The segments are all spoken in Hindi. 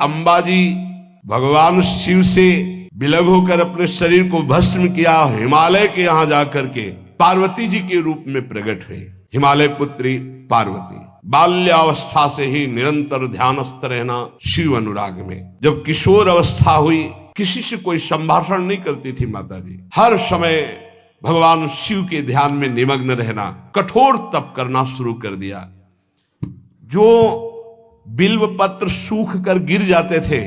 अंबाजी भगवान शिव से विलग होकर अपने शरीर को भस्म किया, हिमालय के यहां जाकर के पार्वती जी के रूप में प्रकट हुए। हिमालय पुत्री पार्वती बाल्यावस्था से ही निरंतर ध्यानस्थ रहना शिव अनुराग में। जब किशोर अवस्था हुई, किसी से कोई संभाषण नहीं करती थी माता जी, हर समय भगवान शिव के ध्यान में निमग्न रहना, कठोर तप करना शुरू कर दिया। जो बिल्व पत्र सूख कर गिर जाते थे,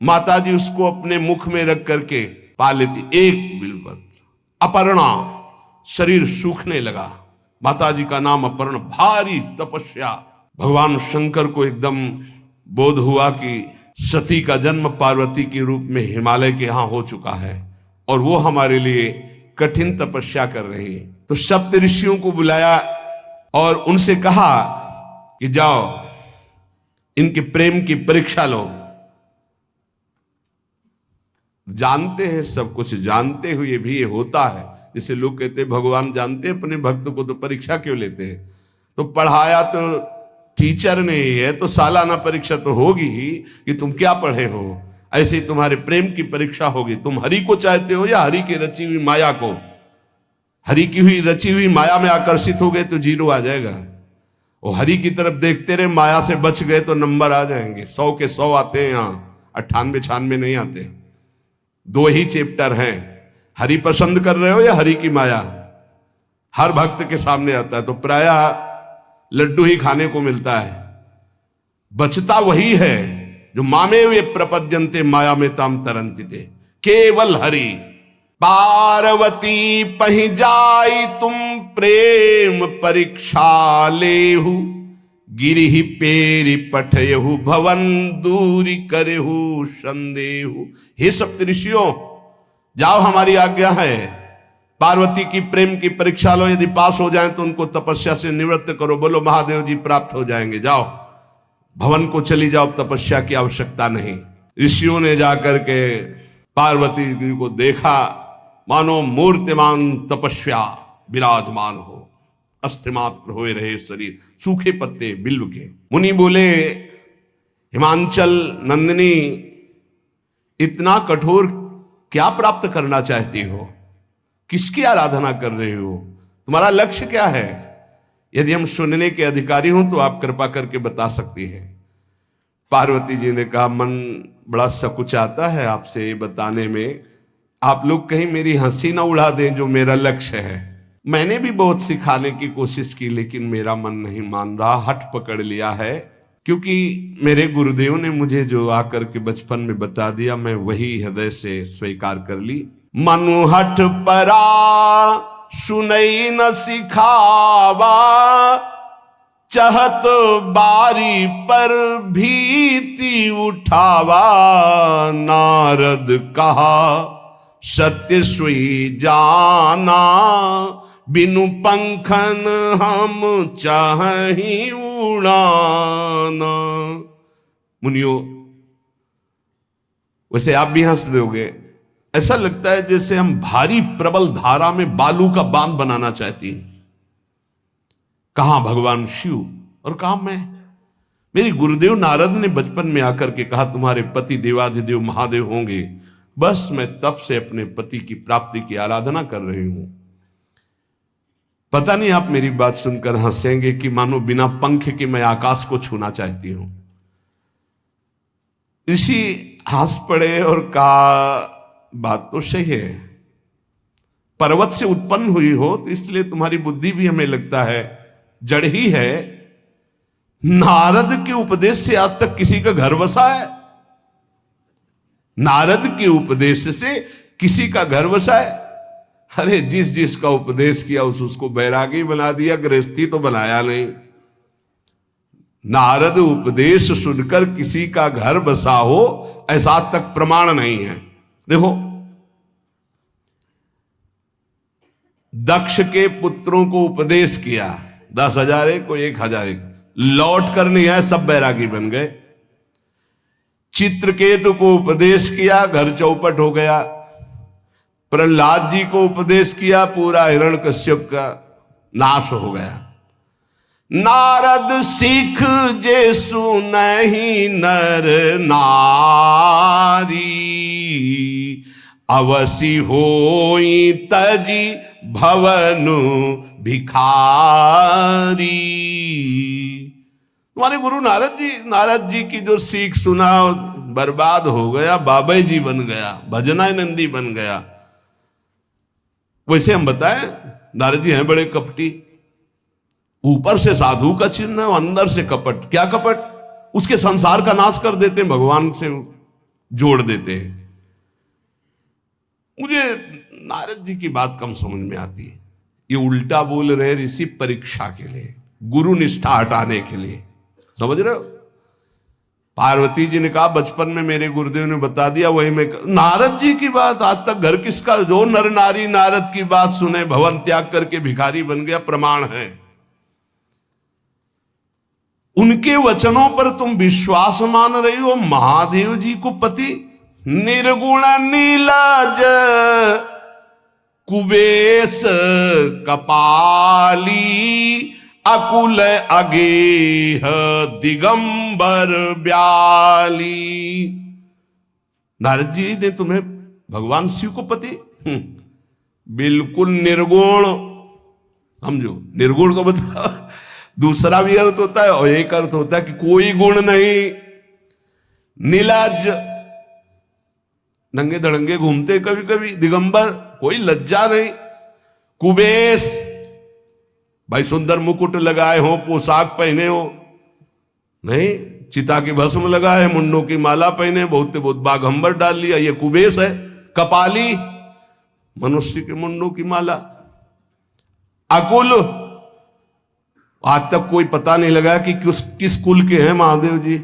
माता जी उसको अपने मुख में रख करके पा लेती। एक बिल्व पत्र, अपर्णा, शरीर सूखने लगा। माता जी का नाम अपर्णा। भारी तपस्या। भगवान शंकर को एकदम बोध हुआ कि सती का जन्म पार्वती के रूप में हिमालय के यहां हो चुका है और वो हमारे लिए कठिन तपस्या कर रही है। तो सप्त ऋषियों को बुलाया और उनसे कहा कि जाओ इनके प्रेम की परीक्षा लो। जानते हैं, सब कुछ जानते हुए भी ये होता है। जैसे लोग कहते हैं भगवान जानते हैं अपने भक्त को, तो परीक्षा क्यों लेते हैं? तो पढ़ाया तो टीचर ने ही है, तो सालाना परीक्षा तो होगी ही कि तुम क्या पढ़े हो। ऐसे ही तुम्हारे प्रेम की परीक्षा होगी। तुम हरि को चाहते हो या हरि की रची हुई माया को? हरि की हुई रची हुई माया में आकर्षित हो गए तो 0 आ जाएगा। और हरि की तरफ देखते रहे, माया से बच गए तो नंबर आ जाएंगे। 100 के 100 आते हैं यहाँ, 98 96 नहीं आते। 2 ही चैप्टर हैं, हरि पसंद कर रहे हो या हरि की माया। हर भक्त के सामने आता है, तो प्रायः लड्डू ही खाने को मिलता है। बचता वही है जो मामे वे प्रपद्यन्ते माया में ताम तरंति थे। केवल हरि। पार्वती पहि जाई तुम प्रेम परीक्षा लेहु, गिरिहि पेरि पठयहु भवन दूरी करेहु संदेहु। हे सप्तऋषियों, जाओ, हमारी आज्ञा है। पार्वती की प्रेम की परीक्षा लो, यदि पास हो जाएं तो उनको तपस्या से निवृत्त करो। बोलो महादेव जी प्राप्त हो जाएंगे। जाओ भवन को चली जाओ, तपस्या की आवश्यकता नहीं। ऋषियों ने जाकर के पार्वती जी को देखा, मानो मूर्तिमान तपस्या विराजमान हो, अस्थिमात्र हुए रहे शरीर, सूखे पत्ते बिल्व के। मुनि बोले, हिमांचल नंदिनी, इतना कठोर क्या प्राप्त करना चाहती हो? किसकी आराधना कर रहे हो? तुम्हारा लक्ष्य क्या है? यदि हम सुनने के अधिकारी हों तो आप कृपा करके बता सकती हैं। पार्वती जी ने कहा, मन बड़ा सकुचाता है आपसे बताने में। आप लोग कहीं मेरी हंसी ना उड़ा दें जो मेरा लक्ष्य है। मैंने भी बहुत सिखाने की कोशिश की, लेकिन मेरा मन नहीं मान रहा, हठ पकड़ लिया है। क्योंकि मेरे गुरुदेव ने मुझे जो आकर के बचपन में बता दिया, मैं वही हृदय से स्वीकार कर ली। मनु हठ परा सुनई न सिखावा, चहत बारी पर भीति उठावा। नारद कहा सत्य सुई जाना, बिनु पंखन हम चाहि उड़ाना। मुनियों, वैसे आप भी हंस दोगे। ऐसा लगता है जैसे हम भारी प्रबल धारा में बालू का बांध बनाना चाहती हैं। कहां भगवान शिव और कहां मैं? मेरे गुरुदेव नारद ने बचपन में आकर के कहा, तुम्हारे पति देवाधिदेव महादेव होंगे। बस मैं तब से अपने पति की प्राप्ति की आराधना कर रही हूं। पता नहीं आप मेरी बात सुनकर हंसेंगे कि मानो बिना पंख के मैं आकाश को छूना चाहती हूं। ऋषि हंस पड़े और कहा, बात तो सही है। पर्वत से उत्पन्न हुई हो तो इसलिए तुम्हारी बुद्धि भी हमें लगता है जड़ ही है। नारद के उपदेश से आज तक किसी का घर बसा है? नारद के उपदेश से किसी का घर बसा है? अरे जिस जिसका उपदेश किया उसको बैरागी बना दिया, गृहस्थी तो बनाया नहीं। नारद उपदेश सुनकर किसी का घर बसा हो ऐसा आज तक प्रमाण नहीं है। देखो, दक्ष के पुत्रों को उपदेश किया, 10,000 एक को 1,000 एक, लौट कर नहीं आए, सब बैरागी बन गए। चित्रकेतु को उपदेश किया, घर चौपट हो गया। प्रहलाद जी को उपदेश किया, पूरा हिरण्यकश्यप का नाश हो गया। नारद सीख जे सुनहि नर नारी, अवसि होई तजी भवनु भिखारी। तुम्हारे गुरु नारद जी की जो सीख सुना बर्बाद हो गया, बाबा जी बन गया, भजनानंदी बन गया। वैसे हम बताएं नारद जी हैं बड़े कपटी, ऊपर से साधु का चिन्ह है, अंदर से कपट। क्या कपट? उसके संसार का नाश कर देते हैं, भगवान से जोड़ देते हैं। मुझे नारद जी की बात कम समझ में आती है। ये उल्टा बोल रहे ऋषि परीक्षा के लिए, गुरु निष्ठा हटाने के लिए, समझ रहे हो? पार्वती जी ने कहा बचपन में मेरे गुरुदेव ने बता दिया, वही मैं। नारद जी की बात आज तक घर किसका? जो नर नारी नारद की बात सुने भवन त्याग करके भिखारी बन गया, प्रमाण है। उनके वचनों पर तुम विश्वास मान रही हो। महादेव जी को पति निर्गुण नीलाज कुबेश कपाली, अकुल अगेह दिगंबर ब्याली। नारद जी ने तुम्हें भगवान शिव को पति बिल्कुल निर्गुण समझो। निर्गुण को बता, दूसरा भी अर्थ होता है और एक अर्थ होता है कि कोई गुण नहीं। नीलाज, नंगे धड़ंगे घूमते कभी कभी। दिगंबर, कोई लज्जा नहीं। कुबेश, भाई सुंदर मुकुट लगाए हो, पोशाक पहने हो, नहीं, चिता की भस्म लगाए, मुंडों की माला पहने, बहुत बाघंबर डाल लिया, ये कुबेश है। कपाली, मनुष्य के मुंडों की माला। अकुल, आज तक कोई पता नहीं लगा कि किस कुल के हैं महादेव जी,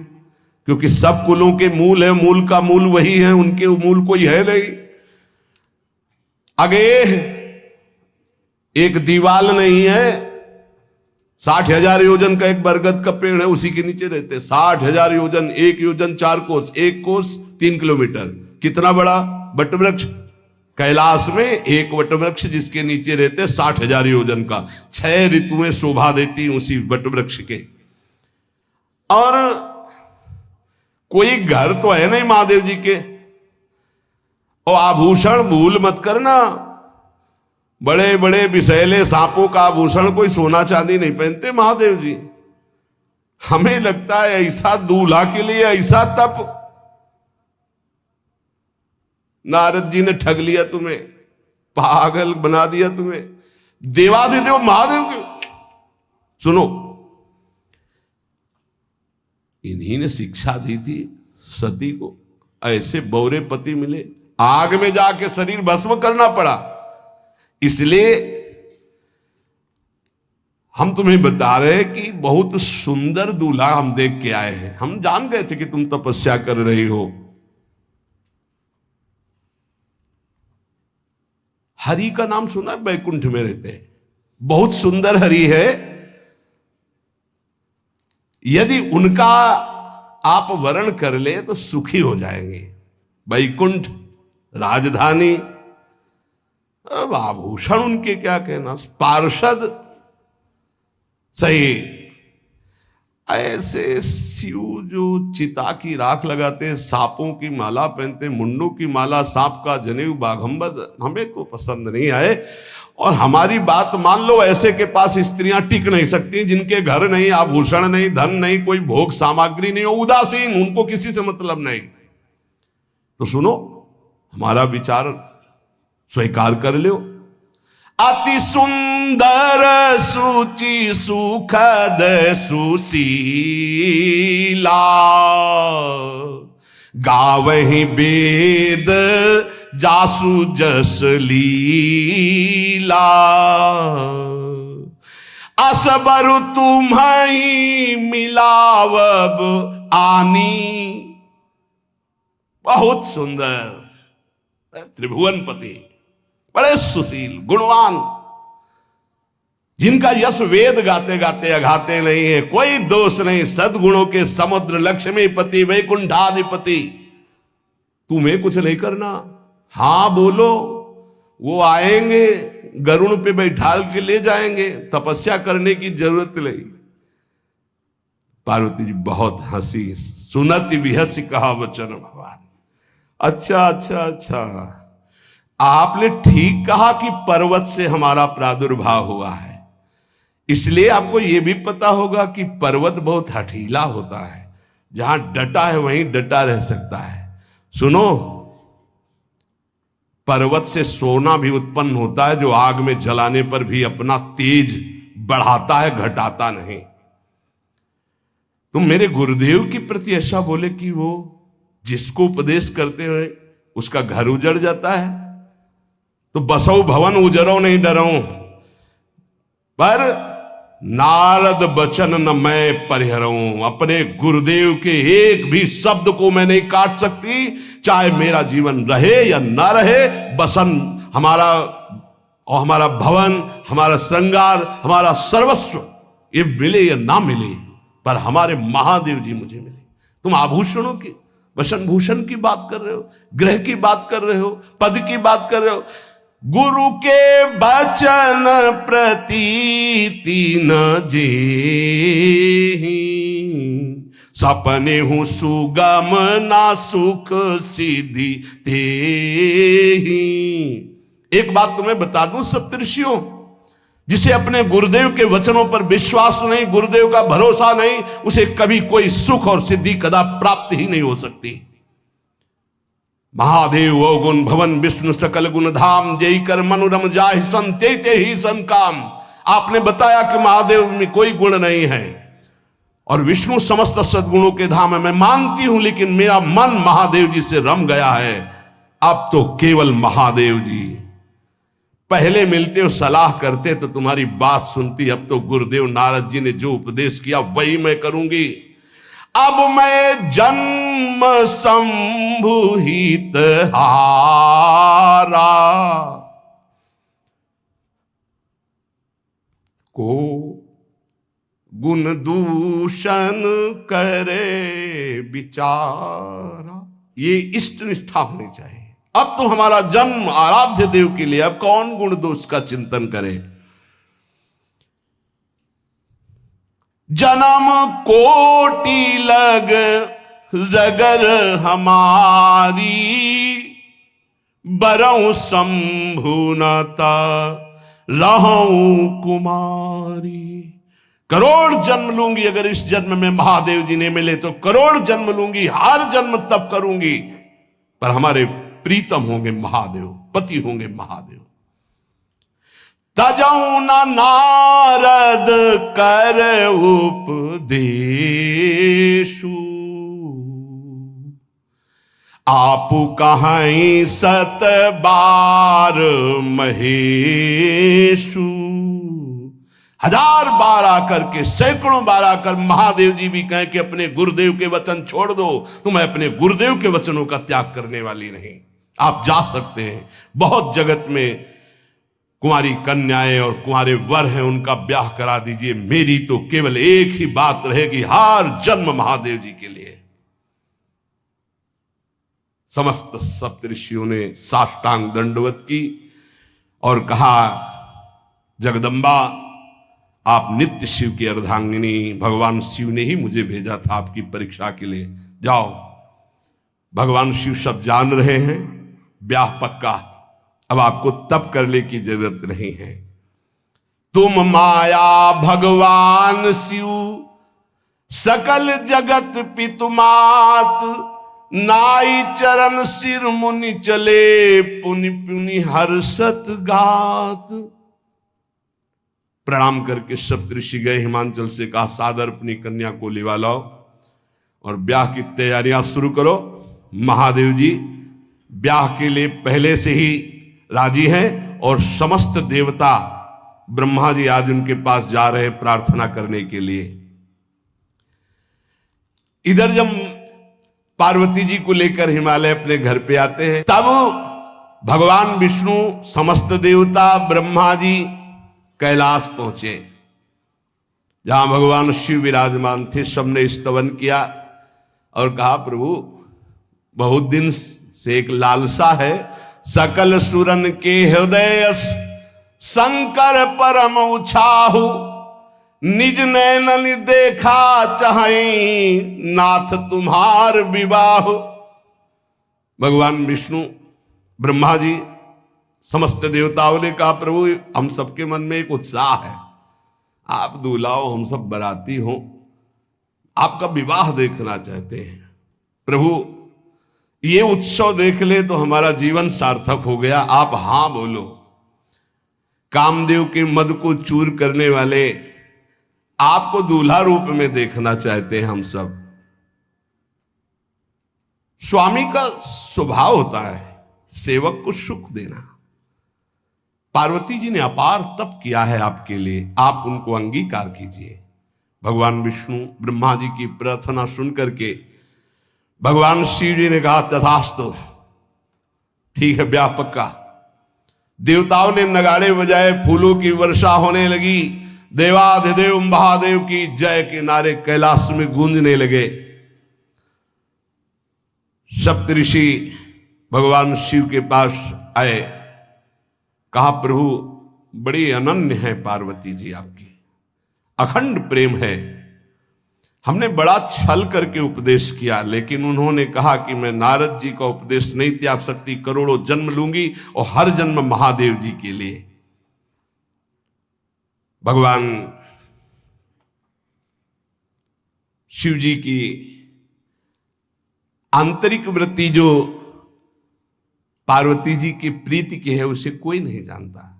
क्योंकि सब कुलों के मूल है, मूल का मूल वही है, उनके मूल कोई है नहीं। आगे एक दीवाल नहीं है, 60,000 योजन का एक बरगद का पेड़ है, उसी के नीचे रहते। 60,000 योजन, 1 योजन 4 कोस, 1 कोस 3 किलोमीटर। कितना बड़ा वटवृक्ष? कैलाश में एक वटवृक्ष जिसके नीचे रहते 60,000 योजन का। 6 ऋतुएं शोभा देती उसी वटवृक्ष के। और कोई घर तो है नहीं महादेव जी के। और आभूषण भूल मत करना, बड़े बड़े विषैले सांपों का आभूषण कोई सोना चांदी नहीं पहनते महादेव जी। हमें लगता है ऐसा दूल्हा के लिए ऐसा तप। नारद जी ने ठग लिया तुम्हें, पागल बना दिया तुम्हें। देवाधिदेव महादेव के सुनो, इन्हीं ने शिक्षा दी थी सती को। ऐसे बौरे पति मिले, आग में जाके शरीर भस्म करना पड़ा। इसलिए हम तुम्हें बता रहे हैं कि बहुत सुंदर दूल्हा हम देख के आए हैं। हम जान गए थे कि तुम तपस्या कर रही हो। हरि का नाम सुना है? बैकुंठ में रहते हैं, बहुत सुंदर हरि है। यदि उनका आप वर्ण कर ले तो सुखी हो जाएंगे। बैकुंठ राजधानी, अब आभूषण उनके क्या कहना, पार्षद सही। ऐसे शिव जो चिता की राख लगाते हैं, सांपों की माला पहनते, मुंडों की माला, सांप का जनेऊ, बाघंबर, हमें तो पसंद नहीं आए। और हमारी बात मान लो, ऐसे के पास स्त्रियां टिक नहीं सकती जिनके घर नहीं, आभूषण नहीं, धन नहीं, कोई भोग सामग्री नहीं, उदासीन, उनको किसी से मतलब नहीं। तो सुनो, हमारा विचार स्वीकार कर लो। अति सुंदर सुचि सुखद सुशीला, गावहि वेद जासु जस लीला, असबर तुम्हि मिलावब आनी। बहुत सुंदर त्रिभुवनपति, बड़े सुशील गुणवान, जिनका यश वेद गाते गाते अघाते नहीं है, कोई दोष नहीं, सद्गुणों के समुद्र, लक्ष्मीपति, वैकुंठाधिपति। तुम्हें कुछ नहीं करना, हाँ बोलो, वो आएंगे, गरुड़ पे बैठाल के ले जाएंगे। तपस्या करने की जरूरत नहीं, पार्वती जी बहुत हंसी। सुनति बिहसी कहा वचन भगवान। अच्छा अच्छा अच्छा, आपने ठीक कहा कि पर्वत से हमारा प्रादुर्भाव हुआ है, इसलिए आपको यह भी पता होगा कि पर्वत बहुत हठीला होता है, जहां डटा है वहीं डटा रह सकता है। सुनो, पर्वत से सोना भी उत्पन्न होता है, जो आग में जलाने पर भी अपना तेज बढ़ाता है, घटाता नहीं। तुम मेरे गुरुदेव के प्रति ऐसा बोले कि वो जिसको उपदेश करते हुए उसका घर उजड़ जाता है। तो बसो भवन उजरो नहीं डरो, पर नारद बचन न मैं परिहरऊं। अपने गुरुदेव के एक भी शब्द को मैं नहीं काट सकती, चाहे मेरा जीवन रहे या ना रहे। बसन हमारा और हमारा भवन, हमारा श्रृंगार, हमारा सर्वस्व, ये मिले या ना मिले, पर हमारे महादेव जी मुझे मिले। तुम आभूषणों की, वसन भूषण की बात कर रहे हो, ग्रह की बात कर रहे हो, पद की बात कर रहे हो। गुरु के बचन प्रतीति न जेहि, सपने हूं सुगम ना सुख सिद्धि तेहि। एक बात तुम्हें बता दूं सप्तऋषियों, जिसे अपने गुरुदेव के वचनों पर विश्वास नहीं, गुरुदेव का भरोसा नहीं, उसे कभी कोई सुख और सिद्धि कदा प्राप्त ही नहीं हो सकती। महादेव ओ गुण भवन विष्णु सकल गुण धाम, जय कर मनोरम जाहि सन ते ही सन काम। आपने बताया कि महादेव में कोई गुण नहीं है और विष्णु समस्त सद्गुणों के धाम है, मैं मानती हूं, लेकिन मेरा मन महादेव जी से रम गया है। अब तो केवल महादेव जी, पहले मिलते हो सलाह करते तो तुम्हारी बात सुनती, अब तो गुरुदेव नारद जी ने जो उपदेश किया वही मैं करूंगी। अब मैं जन्म संभुहित हारा, को गुण दूषण करे विचारा। ये इष्ट निष्ठा होनी चाहिए। अब तो हमारा जन्म आराध्य देव के लिए, अब कौन गुण दोष का चिंतन करे। जन्म कोटि लग रगर हमारी, बरऊं शंभुनता रहूं कुमारी। करोड़ जन्म लूंगी, अगर इस जन्म में महादेव जी ने मिले तो करोड़ जन्म लूंगी, हर जन्म तप करूंगी, पर हमारे प्रीतम होंगे महादेव, पति होंगे महादेव। तजऊ न नारद कर उपदेशु, आपु कहीं सत बार महेशु। हजार बार आकर के, सैकड़ों बार आकर महादेव जी भी कहें कि अपने गुरुदेव के वचन छोड़ दो, तो मैं अपने गुरुदेव के वचनों का त्याग करने वाली नहीं। आप जा सकते हैं, बहुत जगत में कुंवारी कन्याएं और कुंवारे वर हैं, उनका ब्याह करा दीजिए। मेरी तो केवल एक ही बात रहेगी, हर जन्म महादेव जी के लिए। समस्त सप्तऋषियों ने साष्टांग दंडवत की और कहा, जगदम्बा आप नित्य शिव की अर्धांगिनी, भगवान शिव ने ही मुझे भेजा था आपकी परीक्षा के लिए। जाओ, भगवान शिव सब जान रहे हैं, ब्याह पक्का, अब आपको तप करने की जरूरत नहीं है। तुम माया भगवान शिव, सकल जगत पितुमात, नाई चरण सिर मुनि चले, पुनि पुनि हर्षत गात। प्रणाम करके सप्तऋषि गए, हिमांचल से कहा, सादर अपनी कन्या को लिवा लाओ और ब्याह की तैयारियां शुरू करो। महादेव जी ब्याह के लिए पहले से ही राजी हैं और समस्त देवता ब्रह्मा जी आदि उनके पास जा रहे प्रार्थना करने के लिए। इधर जब पार्वती जी को लेकर हिमालय अपने घर पे आते हैं, तब भगवान विष्णु, समस्त देवता, ब्रह्मा जी कैलाश पहुंचे, जहां भगवान शिव विराजमान थे। सबने स्तवन किया और कहा, प्रभु बहुत दिन से एक लालसा है, सकल सुरन के हृदय शंकर परम उछाहु, निज नैनन देखा चाहे नाथ तुम्हार विवाह। भगवान विष्णु ब्रह्मा जी समस्त देवताओं ने कहा प्रभु हम सबके मन में एक उत्साह है, आप दूल्हा हो हम सब बराती हो, आपका विवाह देखना चाहते हैं। प्रभु ये उत्सव देख ले तो हमारा जीवन सार्थक हो गया, आप हां बोलो। कामदेव के मद को चूर करने वाले आपको दूल्हा रूप में देखना चाहते हैं हम सब। स्वामी का स्वभाव होता है सेवक को सुख देना। पार्वती जी ने अपार तप किया है आपके लिए, आप उनको अंगीकार कीजिए। भगवान विष्णु ब्रह्मा जी की प्रार्थना सुन करके भगवान शिव जी ने कहा तथास्तु, ठीक है ब्याह पक्का। देवताओं ने नगाड़े बजाए, फूलों की वर्षा होने लगी, देवाधिदेव महादेव की जय के नारे कैलाश में गूंजने लगे। सप्तऋषि भगवान शिव के पास आए, कहा प्रभु बड़ी अनन्य है पार्वती जी आपकी, अखंड प्रेम है। हमने बड़ा छल करके उपदेश किया, लेकिन उन्होंने कहा कि मैं नारद जी का उपदेश नहीं त्याग सकती, करोड़ों जन्म लूंगी और हर जन्म महादेव जी के लिए। भगवान शिव जी की आंतरिक वृत्ति जो पार्वती जी की प्रीति की है उसे कोई नहीं जानता।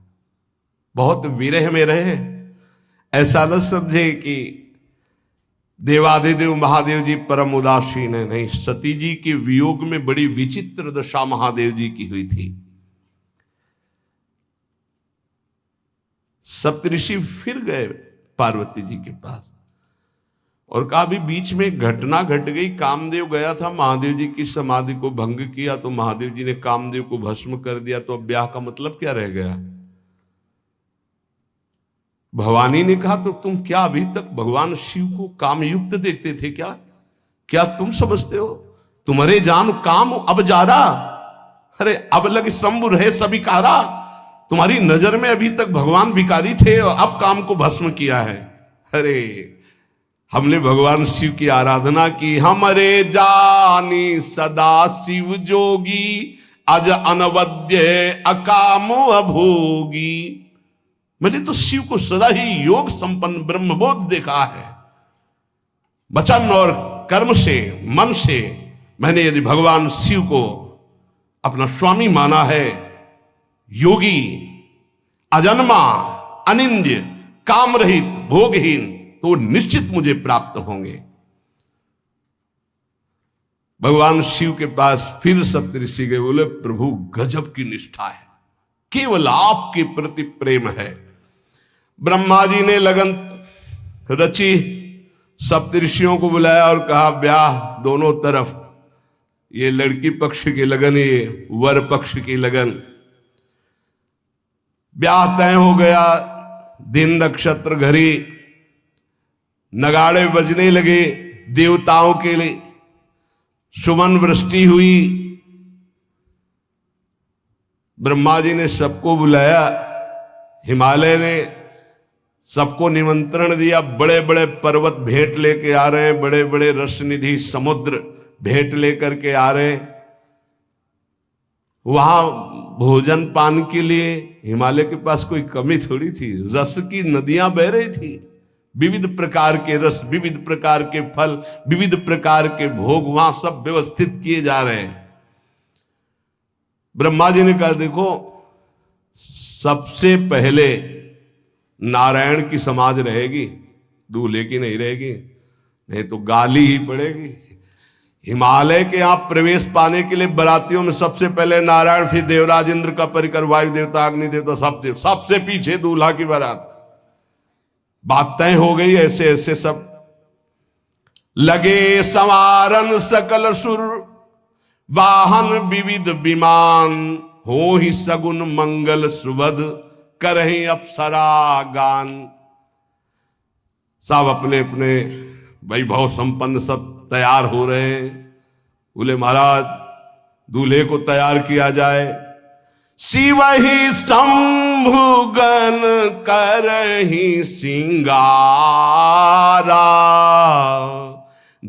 बहुत विरह में रहे, ऐसा न समझे कि देवाधिदेव महादेव जी परम उदासीन है, नहीं। सती जी के वियोग में बड़ी विचित्र दशा महादेव जी की हुई थी। सप्तऋषि फिर गए पार्वती जी के पास और कहा अभी बीच में घटना घट गई, कामदेव गया था महादेव जी की समाधि को भंग किया तो महादेव जी ने कामदेव को भस्म कर दिया, तो अब ब्याह का मतलब क्या रह गया। भवानी ने कहा तो तुम क्या अभी तक भगवान शिव को कामयुक्त देखते थे क्या? क्या तुम समझते हो तुम्हारे जान काम अब जा रहा, अरे अब लग शंभु रहे सबिकारा। तुम्हारी नजर में अभी तक भगवान भिखारी थे और अब काम को भस्म किया है। अरे हमने भगवान शिव की आराधना की, हमरे जानी सदा शिव जोगी, अज अनवद्य अकामो अभोगी। मैंने तो शिव को सदा ही योग संपन्न ब्रह्मबोध देखा है। वचन और कर्म से मन से मैंने यदि भगवान शिव को अपना स्वामी माना है, योगी, अजन्मा, अनिंद्य, काम रहित, भोगहीन, तो निश्चित मुझे प्राप्त होंगे। भगवान शिव के पास फिर सप्तऋषि गए, बोले प्रभु गजब की निष्ठा है, केवल आपके प्रति प्रेम है। ब्रह्मा जी ने लगन रची, सप्तऋषियों को बुलाया और कहा ब्याह दोनों तरफ, ये लड़की पक्ष की लगन, ये वर पक्ष की लगन। ब्याह तय हो गया, दिन नक्षत्र घड़ी, नगाड़े बजने लगे, देवताओं के लिए सुमन वृष्टि हुई। ब्रह्मा जी ने सबको बुलाया, हिमालय ने सबको निमंत्रण दिया, बड़े बड़े पर्वत भेंट लेके आ रहे हैं, बड़े बड़े रसनिधि समुद्र भेंट लेकर के आ रहे हैं। वहां भोजन पान के लिए हिमालय के पास कोई कमी थोड़ी थी, रस की नदियां बह रही थी, विविध प्रकार के रस, विविध प्रकार के फल, विविध प्रकार के भोग वहां सब व्यवस्थित किए जा रहे हैं। ब्रह्मा जी ने कहा देखो सबसे पहले नारायण की समाज रहेगी, दूल्हे की नहीं रहेगी, नहीं तो गाली ही पड़ेगी। हिमालय के यहां प्रवेश पाने के लिए बरातियों में सबसे पहले नारायण, फिर देवराज इंद्र का परिकर, वायु देवता, अग्नि देवता, सबसे पीछे दूल्हा की बारात। बात तय हो गई। ऐसे ऐसे सब लगे संवारन सकल सुर, वाहन विविध विमान, हो ही सगुन मंगल सुबद, करहि अप्सरा गान। सब अपने अपने वैभव संपन्न सब तैयार हो रहे हैं। बोले महाराज दूल्हे को तैयार किया जाए। शिवहि शंभुगन करहि सिंगारा,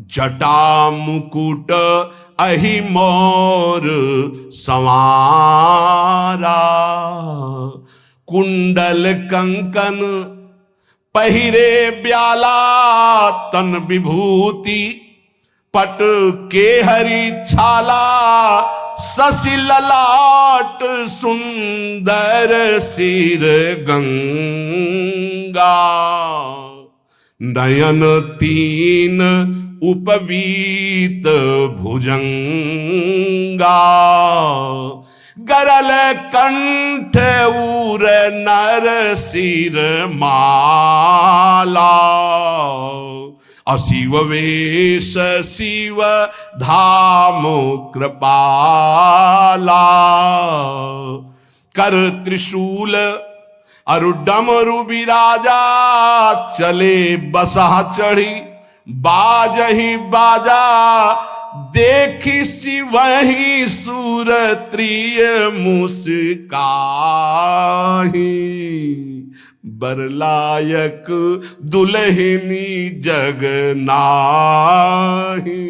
जटा मुकुट अहि मोर संवारा। कुंडल कंकन पहिरे ब्याला, तन विभूति पट के हरि छाला। शशि ललाट सुंदर सिर गंगा, नयन तीन उपवीत भुजंगा। गरल कंठ उर नर सिर माला, अशिव वेश शिव धाम कृपाला। कर त्रिशूल अरु डमरु बिराजा, चले बसा चढ़ी बाजही बाजा। देखी शिवहि सुरत्रिय मुस्काही, बरलायक दुल्हनी जग नाही।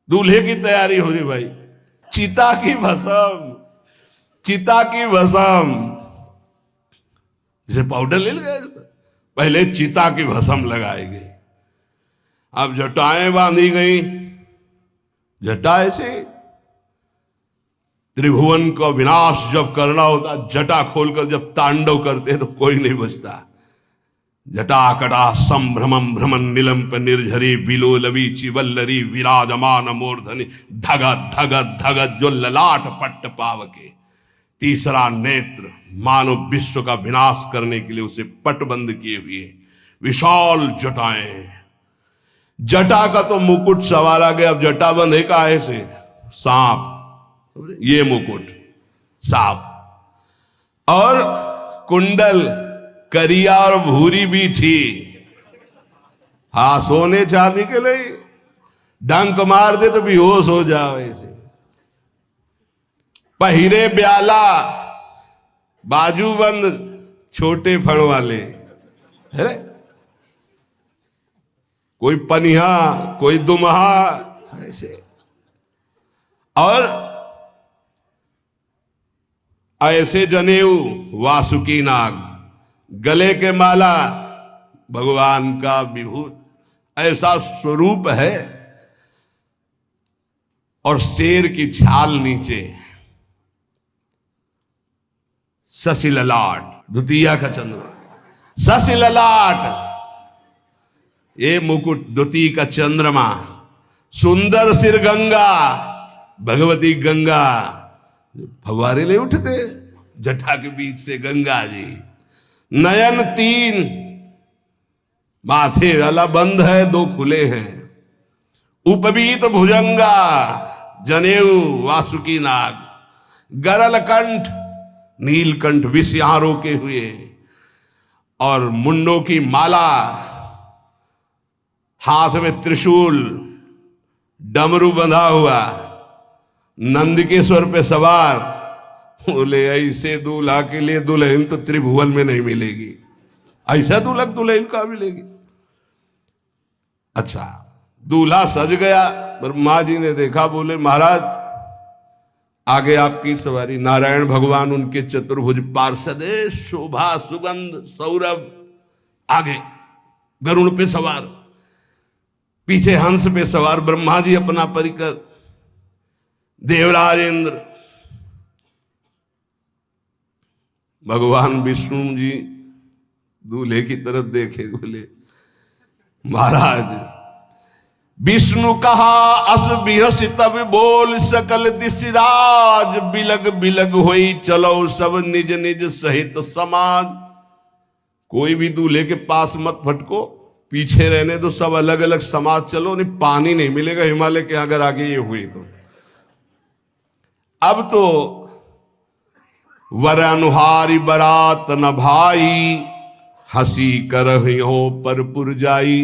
दूल्हे की तैयारी हो रही भाई, चिता की भस्म, चिता की भस्म। जैसे पाउडर ले गए, पहले चिता की भस्म लगाई गई, अब जटाएं बांधी गई। जटा ऐसे त्रिभुवन का विनाश जब करना होता, जटा खोलकर जब तांडव करते तो कोई नहीं बचता। जटाकटा संभ्रमं भ्रमण निलंप निर्झरी, विलोलवी चिवल्लरी विराजमान मूर्धनि। धगत धगत धगत जो ललाट पट्ट पावके। तीसरा नेत्र मानो विश्व का विनाश करने के लिए उसे पटबंद किए हुए विशाल जटाएं। जटा का तो मुकुट सवारा गया, अब जटा बंध है काहे से? सांप, ये मुकुट सांप। और कुंडल करिया और भूरी भी थी। हाँ, सोने चांदी के लिए डंक मार दे तो बेहोश हो जाओ ऐसे। पहिरे ब्याला, बाजूबंद छोटे फड़ वाले है, कोई पनिहा कोई दुमहा ऐसे। और ऐसे जनेऊ वासुकी नाग, गले के माला भगवान का विभूत, ऐसा स्वरूप है। और शेर की छाल नीचे, शशि ललाट, द्वितीया का चंद्र, शशि ललाट, ये मुकुट द्वितीय का चंद्रमा। सुंदर सिर गंगा, भगवती गंगा फवारे ले उठते जटा के बीच से गंगा जी। नयन तीन, माथे वाला बंद है, दो खुले हैं। उपवीत भुजंगा, जनेऊ वासुकी नाग। गरल कंठ, नीलकंठ विष यहां रोके हुए। और मुंडों की माला, हाथ में त्रिशूल, डमरू बंधा हुआ, नंदकेश्वर पे सवार। बोले ऐसे दूल्हा के लिए दुल्हन तो त्रिभुवन में नहीं मिलेगी, ऐसा दूल्हा दुल्हन का मिलेगी। अच्छा, दूल्हा सज गया, ब्रह्मा जी ने देखा, बोले महाराज आगे आपकी सवारी। नारायण भगवान उनके चतुर्भुज पार्षद, शोभा सुगंध सौरभ, आगे गरुण पे सवार, पीछे हंस पे सवार ब्रह्मा जी अपना परिकर, देवराज इंद्र, भगवान विष्णु जी दूल्हे की तरफ देखे, बोले महाराज विष्णु कहा अस बिहस तब बोल सकल दिशराज। बिलग बिलग होई चलो सब निज निज सहित समाज। कोई भी दूल्हे के पास मत फटको, पीछे रहने दो, सब अलग अलग समाज चलो, नहीं पानी नहीं मिलेगा हिमालय के अगर आगे ये हुई तो। अब तो वर अनुहारी बरात न भाई, हंसी करहियो पर पुरजाई।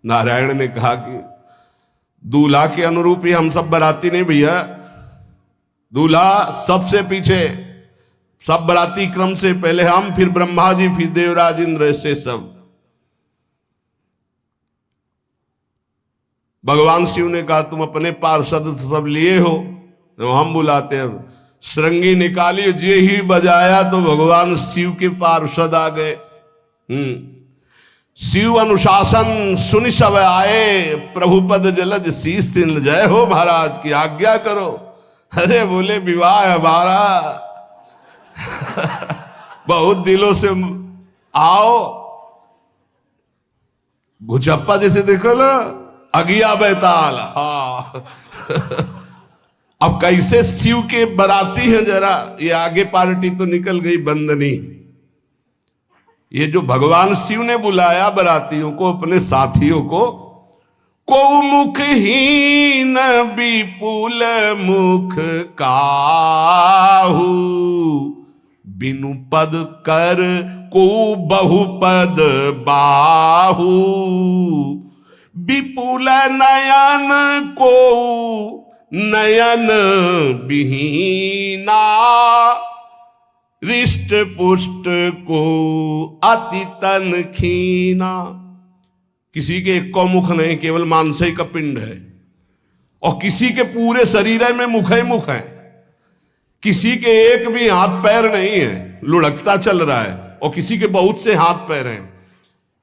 नारायण ने कहा कि दूल्हा के अनुरूप ही हम सब बराती नहीं भैया, दूल्हा सबसे पीछे, सब बराती क्रम से पहले हम, फिर ब्रह्मा जी, फिर देवराज इंद्र, ऐसे सब। भगवान शिव ने कहा तुम अपने पार्षद सब लिए हो, तो हम बुलाते हैं। श्रृंगी निकाली, जे ही बजाया तो भगवान शिव के पार्षद आ गए। शिव अनुशासन सुनि सब आए, प्रभुपद जलज शीस तिन, जय हो महाराज की आज्ञा करो। अरे बोले विवाह हमारा बहुत दिलों से आओ। भुचप्पा जैसे देखो ना, अगिया बैताल। हाँ अब कैसे शिव के बराती हैं, जरा ये आगे पार्टी तो निकल गई बंदनी। ये जो भगवान शिव ने बुलाया बरातियों को, अपने साथियों को मुखहीन विपुल मुख काहू, बिनु पद कर को बहुपद बाहू, विपुल नयन को नयन विहीना, रिष्ट पुष्ट को अति तन खीना। किसी के एक को मुख नहीं, केवल मांसई का पिंड है, और किसी के पूरे शरीर में मुख ही मुख है। किसी के एक भी हाथ पैर नहीं है, लुढ़कता चल रहा है, और किसी के बहुत से हाथ पैर हैं।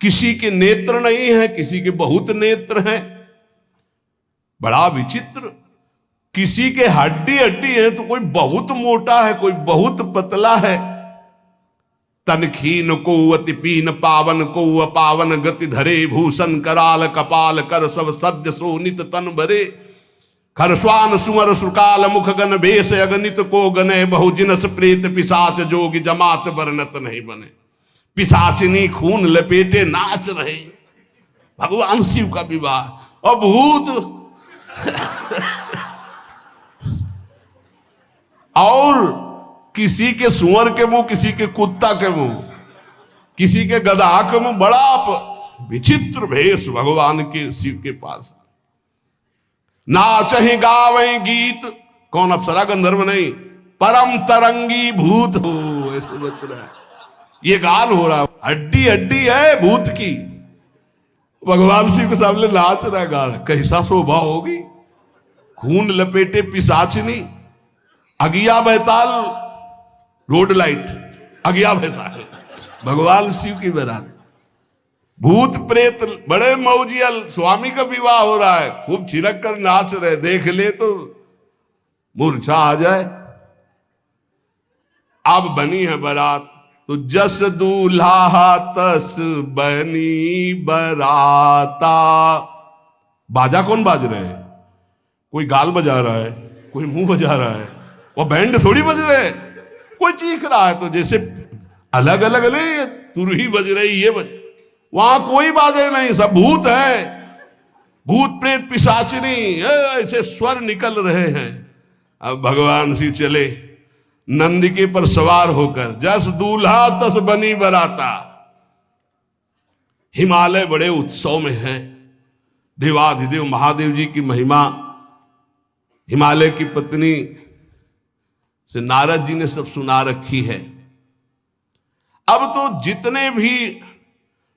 किसी के नेत्र नहीं है, किसी के बहुत नेत्र हैं। बड़ा विचित्र। किसी के हड्डी हड्डी है तो कोई बहुत मोटा है, कोई बहुत पतला है। तनखीन को अति पीन, पावन को अपावन, गति धरे भूषण कराल, कपाल कर सब सद्य सोनित तन भरे। खरस्वान सुमर सुकाल, मुख गण भेष अगणित को गने, बहुजिनस प्रेत पिशाच जोगी, जमात बरनत नहीं बने। पिशाचिनी खून लपेटे नाच रहे, भगवान शिव का विवाह। और भूत और किसी के सुअर के मुंह, किसी के कुत्ता के मुंह, किसी के गधा के मुंह। बड़ा विचित्र भेष भगवान के शिव के पास। नाचहि गावें गीत, कौन अप्सरा गंधर्व नहीं, परम तरंगी भूत हो, ऐसे बच रहा है। ये गाल हो रहा है, हड्डी हड्डी है भूत की। भगवान शिव के सामने नाच रहा है, गा रहा है। कैसा शोभा होगी। खून लपेटे पिशाचिनी, अगिया बैताल, रोड लाइट, अगिया बैताल, भगवान शिव की बारात। भूत प्रेत बड़े मौजियल, स्वामी का विवाह हो रहा है, खूब छिलक कर नाच रहे। देख ले तो मूर्छा आ जाए। अब बनी है बारात, तो जस दूल्हा तस बनी बराता। बाजा कौन बाज रहे हैं? कोई गाल बजा रहा है, कोई मुंह बजा रहा है, वो बैंड थोड़ी बज रहे। कोई चीख रहा है तो जैसे अलग अलग नहीं, तुरही बज रही, ये बज, वहां कोई बाजे नहीं, सब भूत है। भूत प्रेत पिशाचिनी ऐसे स्वर निकल रहे हैं। अब भगवान श्री चले नंदिके पर सवार होकर, जस दूल्हा तस बनी बराता। हिमालय बड़े उत्सव में है। देवाधिदेव महादेव जी की महिमा हिमालय की पत्नी से नारद जी ने सब सुना रखी है। अब तो जितने भी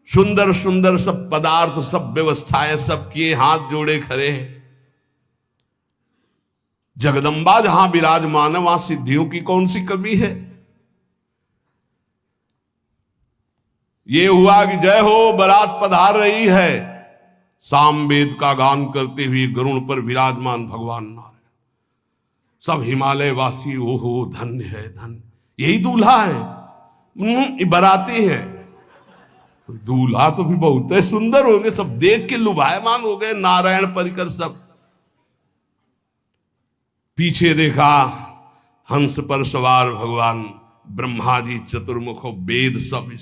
सुंदर सुंदर सब पदार्थ, सब व्यवस्थाएं, सब किए, हाथ जोड़े खड़े हैं। जगदम्बा जहां विराजमान है, वहां सिद्धियों की कौन सी कमी है। ये हुआ कि जय हो बारात पधार रही है, सामवेद का गान करते हुए गरुड़ पर विराजमान भगवान नारायण। सब हिमालय वासी ओहो धन्य है, धन्य, यही दूल्हा है, बाराती है। तो दूल्हा तो भी बहुत सुंदर होंगे, सब देख के लुभायमान हो गए, नारायण परिकर सब। पीछे देखा हंस पर सवार भगवान ब्रह्मा जी, चतुर्मुख, वेद सब।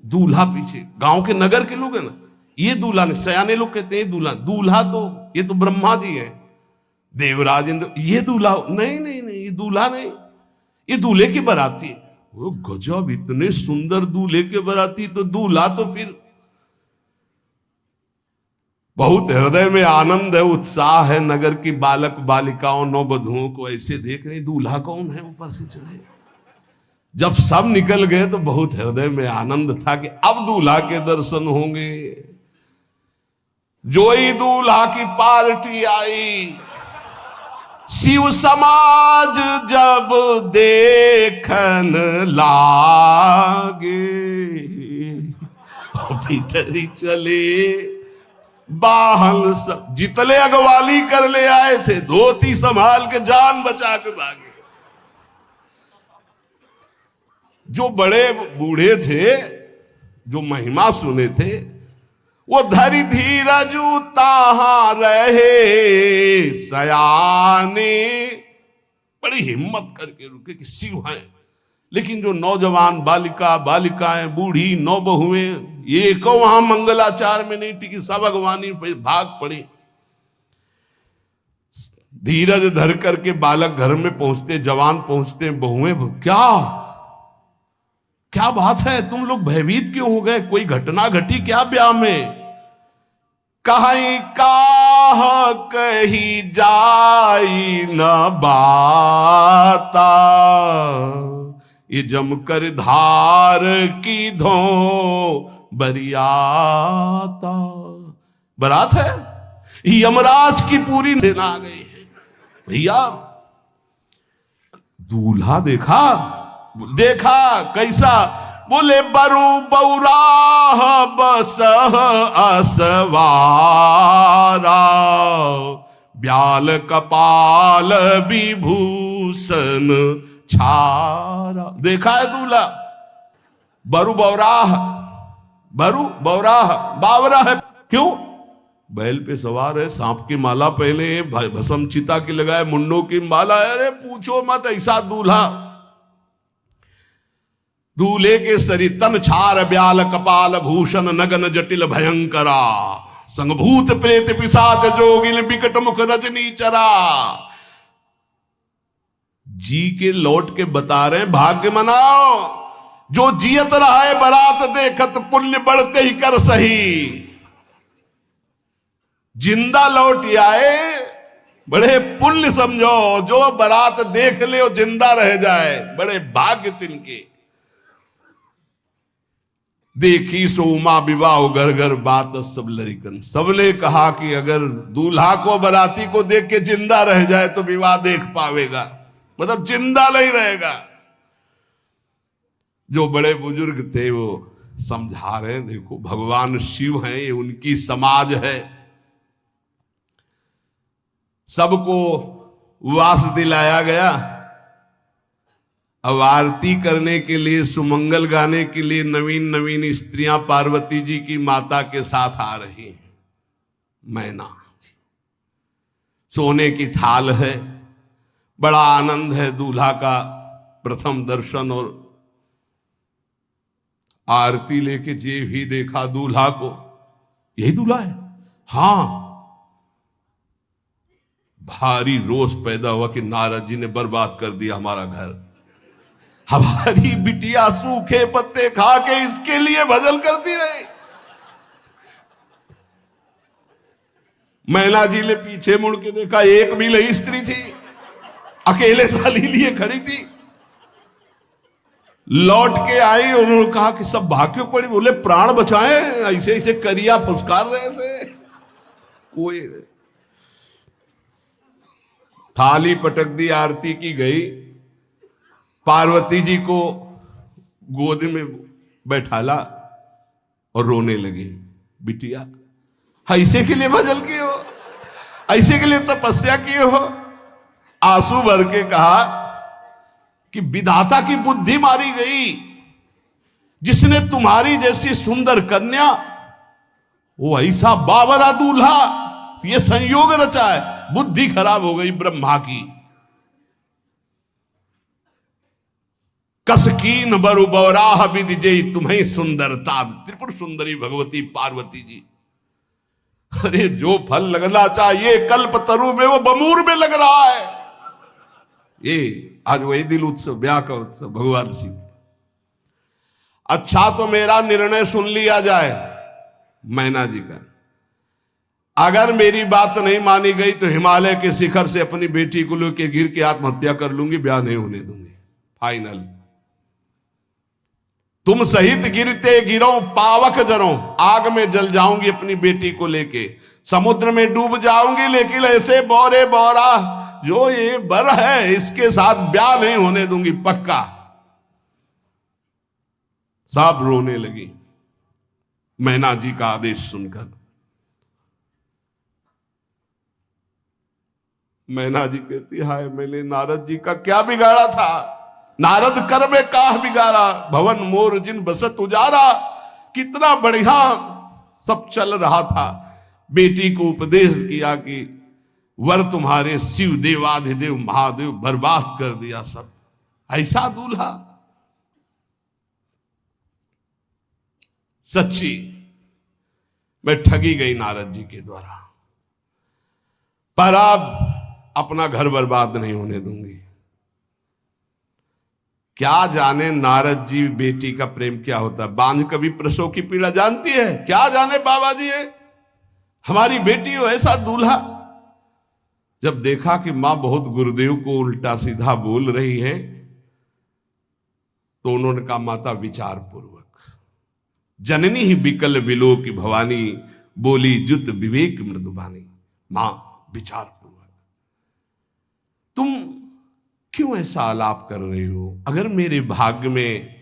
दूल्हा पीछे, गांव के नगर के लोग है ना, ये दूल्हा नहीं, सयाने लोग कहते हैं दूल्हा। दूल्हा तो ये तो ब्रह्मा जी है, देवराज इंद्र। ये दूल्हा नहीं, नहीं नहीं, ये दूल्हा नहीं, ये दूल्हे की बाराती। वो गजब, इतने सुंदर दूल्हे के बाराती, तो दूल्हा तो फिर बहुत हृदय में आनंद है, उत्साह है। नगर की बालक बालिकाओं नौवधुओं को ऐसे देख रहे, दूल्हा कौन है ऊपर से चले। जब सब निकल गए तो बहुत हृदय में आनंद था कि अब दूल्हा के दर्शन होंगे। जोई दूल्हा की पार्टी आई, शिव समाज जब देखन लागे, भीतरी चले बाहन सब जितले अगवाली कर ले आए थे, धोती संभाल के जान बचा के भागे। जो बड़े बूढ़े थे, जो महिमा सुने थे, वो धरी धीरजू ताहा रहे सयाने, बड़ी हिम्मत करके रुके कि शिव हैं। लेकिन जो नौजवान बालिकाएं, बूढ़ी नौबहुएं, ये को वहां मंगलाचार में नहीं टिकी, सब अगवानी पे भाग पड़ी। धीरज धर करके बालक घर में पहुंचते, जवान पहुंचते, बहुएं क्या बात है, तुम लोग भयभीत क्यों हो गए, कोई घटना घटी क्या ब्याह में? कहीं काह कही जाई न बाता, ये जमकर धार की धो बरियाता। बरात है, यमराज की पूरी सेना आ गई है भैया। दूल्हा देखा कैसा, बोले बरु बौराह बसह असवारा, ब्याल कपाल विभूषण छारा। देखा है दूल्हा, बरु बौराह बावरा है। क्यों? बैल पे सवार है, सांप की माला पहने, भस्म चिता की लगाए, मुंडों की माला। अरे पूछो मत, ऐसा दूल्हा। दूल्हे के शरीर तन छार ब्याल कपाल भूषण नगन जटिल भयंकरा, संगभूत प्रेत पिशाच जोगिल बिकट मुख रजनी चरा। जी के लौट के बता रहे, भाग्य मनाओ जो जियत रहा है बरात देखत, पुण्य बढ़ते ही कर सही। जिंदा लौट आए, बड़े पुण्य समझो, जो बारात देख ले वो जिंदा रह जाए, बड़े भाग्य तिनके। देखी सो उमा विवाह घर घर बात सब लड़िकन। सबने कहा कि अगर दूल्हा को बाराती को देख के जिंदा रह जाए तो विवाह देख पावेगा, मतलब जिंदा नहीं रहेगा। जो बड़े बुजुर्ग थे वो समझा रहे हैं, देखो भगवान शिव हैं, ये उनकी समाज है। सबको वास दिलाया गया। अब आरती करने के लिए, सुमंगल गाने के लिए नवीन नवीन स्त्रियां पार्वती जी की माता के साथ आ रही हैं। मैना सोने की थाल है, बड़ा आनंद है। दूल्हा का प्रथम दर्शन और आरती लेके जे भी देखा दूल्हा को, यही दूल्हा है। हां, भारी रोष पैदा हुआ कि नारद जी ने बर्बाद कर दिया हमारा घर। हमारी बिटिया सूखे पत्ते खा के इसके लिए भजन करती रही। मैना जी ने पीछे मुड़ के देखा, एक भी नहीं स्त्री थी, अकेले थाली लिए खड़ी थी। लौट के आई, उन्होंने कहा कि सब भाग्य पड़ी। बोले प्राण बचाए, ऐसे ऐसे करिया फुसकार रहे थे। कोई थाली पटक दी, आरती की गई। पार्वती जी को गोद में बैठाला और रोने लगी। बिटिया ऐसे के लिए भजन किए हो, ऐसे के लिए तपस्या किए हो। आंसू भर के कहा कि विधाता की बुद्धि मारी गई, जिसने तुम्हारी जैसी सुंदर कन्या, वो ऐसा बावरा दूल्हा, ये संयोग रचा है। बुद्धि खराब हो गई ब्रह्मा की। कसकीन बरु बौराह विधि जय तुम्हें सुंदरता। त्रिपुर सुंदरी भगवती पार्वती जी। अरे जो फल लगना चाहिए कल्प तरु में, वो बमूर में लग रहा है। ये आज वही दिल उत्सव, ब्याह का उत्सव भगवान शिव। अच्छा तो मेरा निर्णय सुन लिया जाए मैना जी का। अगर मेरी बात नहीं मानी गई तो हिमालय के शिखर से अपनी बेटी को लेकर गिर के आत्महत्या कर लूंगी, ब्याह नहीं होने दूंगी, फाइनल। तुम सहित गिरते गिरो पावक जरो, आग में जल जाऊंगी अपनी बेटी को लेके, समुद्र में डूब जाऊंगी, लेकिन ऐसे बोरे बोरा जो ये बर है इसके साथ ब्याह नहीं होने दूंगी, पक्का। सब रोने लगी मैना जी का आदेश सुनकर। मैना जी कहती, हाय मैंने नारद जी का क्या बिगाड़ा था, नारद कर में काह बिगाड़ा, भवन मोर जिन बसत उजारा। कितना बढ़िया सब चल रहा था, बेटी को उपदेश किया कि वर तुम्हारे शिव देवाधिदेव महादेव, बर्बाद कर दिया सब। ऐसा दूल्हा, सच्ची मैं ठगी गई नारद जी के द्वारा, पर अब अपना घर बर्बाद नहीं होने दूंगी। क्या जाने नारद जी बेटी का प्रेम क्या होता है, बांझ कभी प्रसव की पीड़ा जानती है, क्या जाने बाबा जी है हमारी बेटी हो ऐसा दूल्हा। जब देखा कि मां बहुत गुरुदेव को उल्टा सीधा बोल रही है तो उन्होंने कहा, माता विचार पूर्वक, जननी ही बिकल विलो की भवानी, बोली जुत विवेक मृदुबानी। मां विचार पूर्वक, तुम क्यों ऐसा आलाप कर रही हो, अगर मेरे भाग्य में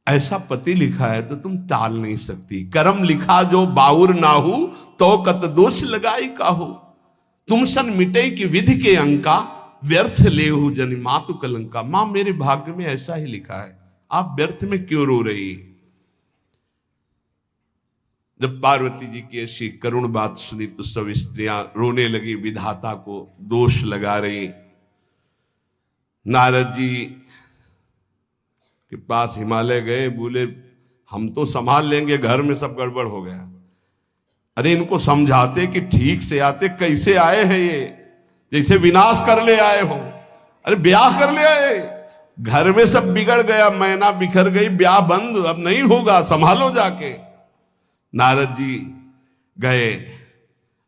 ऐसा पति लिखा है तो तुम टाल नहीं सकती। कर्म लिखा जो बाउर नाहू, तो कत दोष लगाई काहू, तुम सन मिटे की विधि के अंका, व्यर्थ लेहु जनि मातु कलंका। मां मेरे भाग्य में ऐसा ही लिखा है, आप व्यर्थ में क्यों रो रही। जब पार्वती जी की ऐसी करुण बात सुनी तो सब स्त्रियां रोने लगी, विधाता को दोष लगा रही। नारद जी के पास हिमालय गए, बोले हम तो संभाल लेंगे, घर में सब गड़बड़ हो गया। अरे इनको समझाते कि ठीक से आते, कैसे आए हैं ये, जैसे विनाश कर ले आए हो। अरे ब्याह कर ले आए, घर में सब बिगड़ गया, मैना बिखर गई, ब्याह बंद, अब नहीं होगा, संभालो जाके। नारद जी गए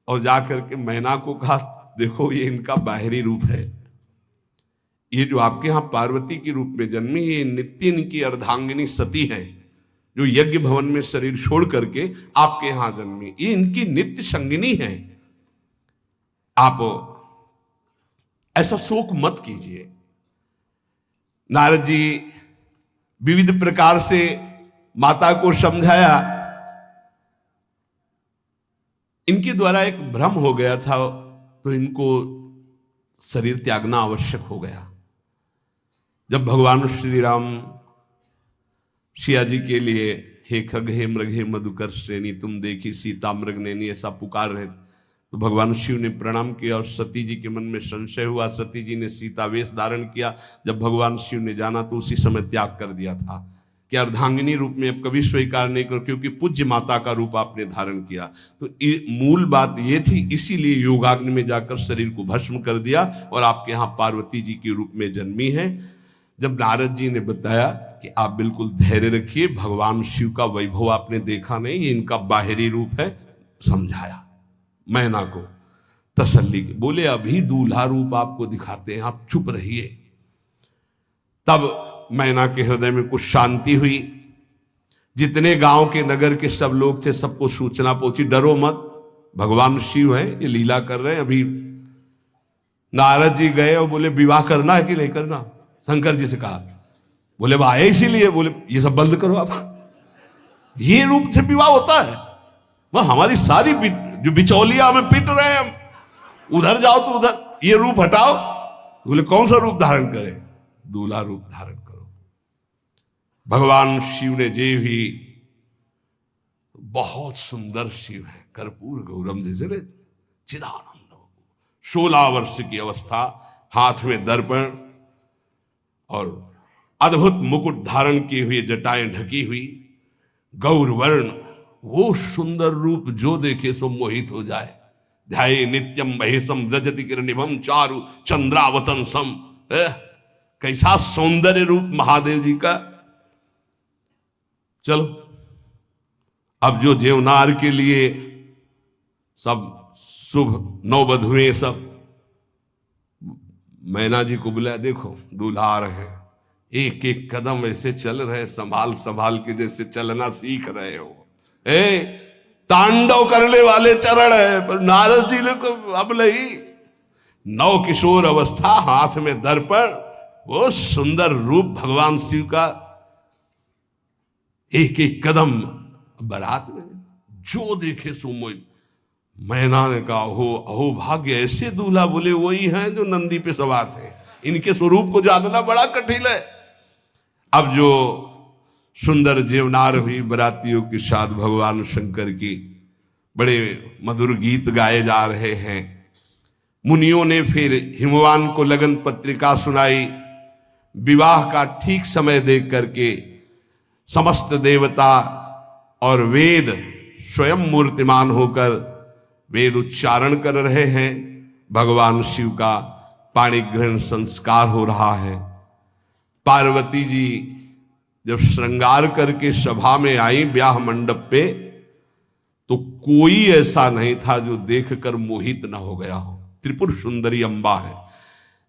और जाकर के मैना को कहा, देखो ये इनका बाहरी रूप है, ये जो आपके यहां पार्वती के रूप में जन्मी, ये नित्य इनकी अर्धांगिनी सती है, जो यज्ञ भवन में शरीर छोड़ करके आपके यहां जन्मी, ये इनकी नित्य संगिनी है। आप ऐसा शोक मत कीजिए। नारद जी विविध प्रकार से माता को समझाया। इनके द्वारा एक भ्रम हो गया था, तो इनको शरीर त्यागना आवश्यक हो गया। जब भगवान श्री राम सिया जी के लिए हे खग हे मृग हे मधुकर श्रेणी, तुम देखी सीता मृग नैनी, ऐसा पुकार रहे, तो भगवान शिव ने प्रणाम किया और सती जी के मन में संशय हुआ। सती जी ने सीता वेश धारण किया। जब भगवान शिव ने जाना तो उसी समय त्याग कर दिया था कि अर्धांगिनी रूप में अब कभी स्वीकार नहीं करो, क्योंकि पूज्य माता का रूप आपने धारण किया। तो मूल बात ये थी, इसीलिए योगाग्नि में जाकर शरीर को भस्म कर दिया और आपके यहाँ पार्वती जी के रूप में जन्मी है। जब नारद जी ने बताया कि आप बिल्कुल धैर्य रखिए, भगवान शिव का वैभव आपने देखा नहीं, ये इनका बाहरी रूप है, समझाया मैना को तसल्ली के। बोले अभी दूल्हा रूप आपको दिखाते हैं, आप चुप रहिए। तब मैना के हृदय में कुछ शांति हुई। जितने गांव के नगर के सब लोग थे, सबको सूचना पहुंची, डरो मत, भगवान शिव है, ये लीला कर रहे हैं। अभी नारद जी गए और बोले विवाह करना है कि नहीं करना, शंकर जी से कहा। बोले आए इसीलिए, बोले ये सब बंद करो आप, ये रूप से विवाह होता है, वह हमारी सारी जो बिचौलिया हमें पीट रहे हैं, हम उधर जाओ तो उधर, ये रूप हटाओ। बोले कौन सा रूप धारण करें, दूल्हा रूप धारण करो। भगवान शिव ने जे भी, बहुत सुंदर शिव है, कर्पूर गौरम जैसे चिदानंद, 16 वर्ष की अवस्था, हाथ में दर्पण और अद्भुत मुकुट धारण किए हुए, जटाएं ढकी हुई, गौर वर्ण, वो सुंदर रूप जो देखे सो मोहित हो जाए। ध्याये नित्यम महेशम रजति किरणिभम चारु चंद्रावतन सम। कैसा सौंदर्य रूप महादेव जी का। चलो अब जो देवनार के लिए सब शुभ नववधुएं सब मैना जी को बुलाया, देखो दूल्हा आ रहे हैं, एक एक कदम ऐसे चल रहे, संभाल संभाल के जैसे चलना सीख रहे हो। तांडव करने वाले चरण है, पर नारद जी ने को अब नहीं, नव किशोर अवस्था, हाथ में दर्पण, वो सुंदर रूप भगवान शिव का, एक एक कदम बारात में जो देखे सो मोहित। मैना ने कहा हो अहो भाग्य, ऐसे दूल्हा बोले वही हैं जो नंदी पे सवार थे, इनके स्वरूप को जानना बड़ा कठिन है। अब जो सुंदर जीवनार हुई बरातियों के साथ भगवान शंकर की बड़े मधुर गीत गाए जा रहे हैं। मुनियों ने फिर हिमवान को लगन पत्रिका सुनाई। विवाह का ठीक समय देख करके समस्त देवता और वेद स्वयं मूर्तिमान होकर वेद उच्चारण कर रहे हैं। भगवान शिव का पाणी ग्रहण संस्कार हो रहा है। पार्वती जी जब श्रृंगार करके सभा में आई ब्याह मंडप पे, तो कोई ऐसा नहीं था जो देखकर मोहित ना हो गया हो। त्रिपुर सुंदरी अम्बा है,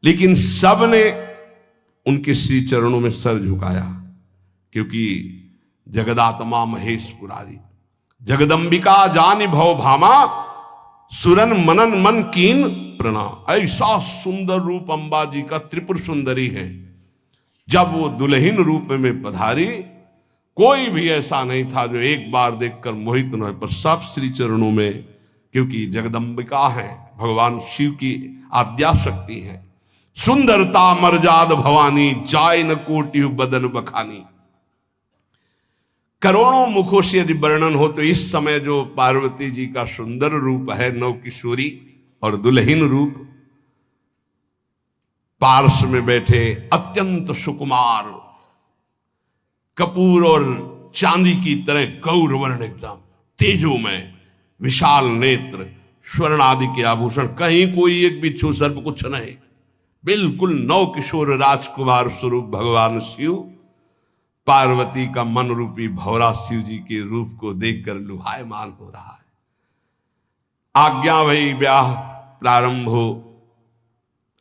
लेकिन सब ने उनके श्री चरणों में सर झुकाया, क्योंकि जगदात्मा महेश पुरारी, जगदम्बिका जानि भव भामा, सुरन मनन मन कीन प्रणाम। ऐसा सुंदर रूप अम्बा जी का त्रिपुर सुंदरी है। जब वो दुल्हन रूप में पधारी, कोई भी ऐसा नहीं था जो एक बार देखकर मोहित न हो, पर सब श्री चरणों में, क्योंकि जगदम्बिका है, भगवान शिव की आद्या शक्ति है। सुंदरता मर्जाद भवानी, जाय न कोटि बदन बखानी। करोड़ों मुखों से यदि वर्णन हो तो इस समय जो पार्वती जी का सुंदर रूप है, नव किशोरी और दुल्हन रूप, पार्श्व में बैठे अत्यंत सुकुमार, कपूर और चांदी की तरह गौर वर्ण, एकदम तेजोमय, विशाल नेत्र, स्वर्ण आदि के आभूषण, कहीं कोई एक बिच्छू सर्प कुछ नहीं, बिल्कुल नव किशोर राजकुमार स्वरूप भगवान शिव पार्वती का मन रूपी भौरा शिव जी के रूप को देखकर लुभायमान हो रहा है। आज्ञा भई ब्याह प्रारंभ हो।